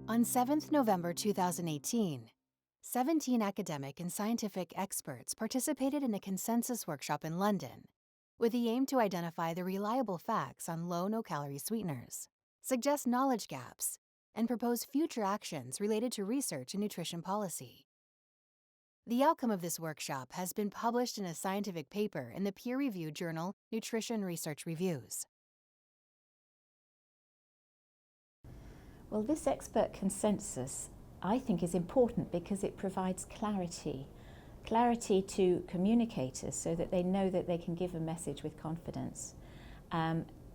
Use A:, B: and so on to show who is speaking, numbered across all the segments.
A: On 7th November 2018, 17 academic and scientific experts participated in a consensus workshop in London with the aim to identify the reliable facts on low no-calorie sweeteners, suggest knowledge gaps, and propose future actions related to research and nutrition policy. The outcome of this workshop has been published in a scientific paper in the peer-reviewed journal Nutrition Research Reviews.
B: Well, this expert consensus, I think, is important because it provides clarity to communicators so that they know that they can give a message with confidence.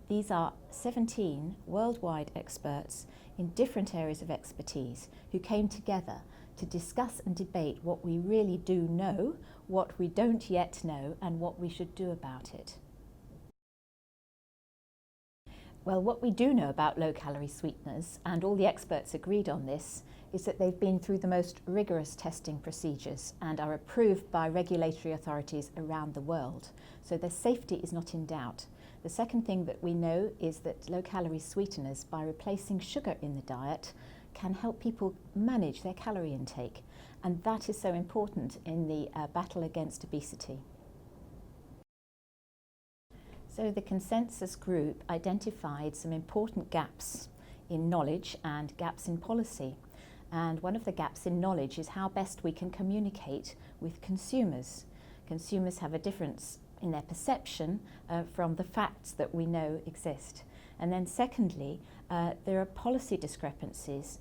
B: These are 17 worldwide experts in different areas of expertise who came together to discuss and debate what we really do know, what we don't yet know, and what we should do about it. Well, what we do know about low-calorie sweeteners, and all the experts agreed on this, is that they've been through the most rigorous testing procedures and are approved by regulatory authorities around the world. So their safety is not in doubt. The second thing that we know is that low-calorie sweeteners, by replacing sugar in the diet, can help people manage their calorie intake. And that is so important in the battle against obesity. So the consensus group identified some important gaps in knowledge and gaps in policy. And one of the gaps in knowledge is how best we can communicate with consumers. Consumers have a difference in their perception from the facts that we know exist. And then secondly, there are policy discrepancies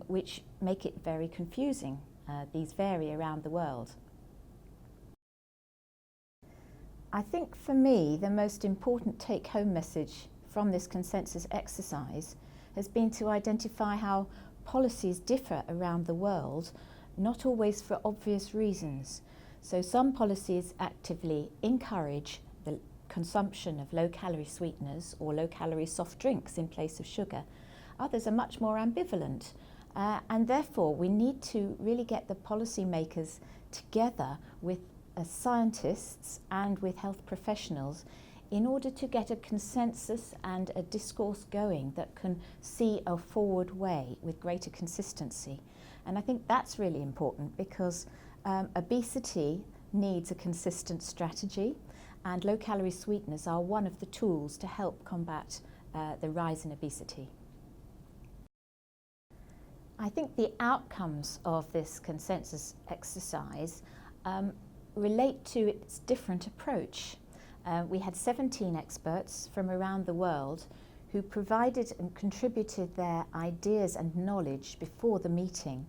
B: which make it very confusing. These vary around the world. I think for me, the most important take-home message from this consensus exercise has been to identify how policies differ around the world, not always for obvious reasons. So some policies actively encourage the consumption of low-calorie sweeteners or low-calorie soft drinks in place of sugar. Others are much more ambivalent, and therefore we need to really get the policymakers together with scientists and with health professionals in order to get a consensus and a discourse going that can see a forward way with greater consistency. And I think that's really important because obesity needs a consistent strategy, and low-calorie sweeteners are one of the tools to help combat the rise in obesity. I think the outcomes of this consensus exercise relate to its different approach. We had 17 experts from around the world who provided and contributed their ideas and knowledge before the meeting,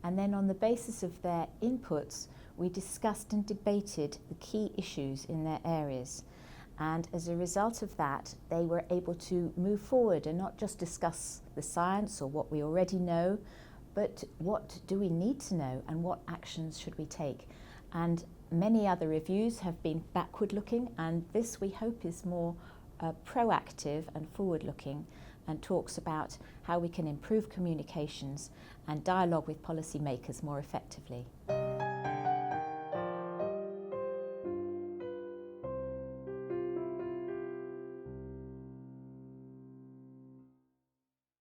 B: and then on the basis of their inputs we discussed and debated the key issues in their areas, and as a result of that they were able to move forward and not just discuss the science or what we already know, but what do we need to know and what actions should we take. And many other reviews have been backward-looking, and this we hope is more proactive and forward-looking and talks about how we can improve communications and dialogue with policymakers more effectively.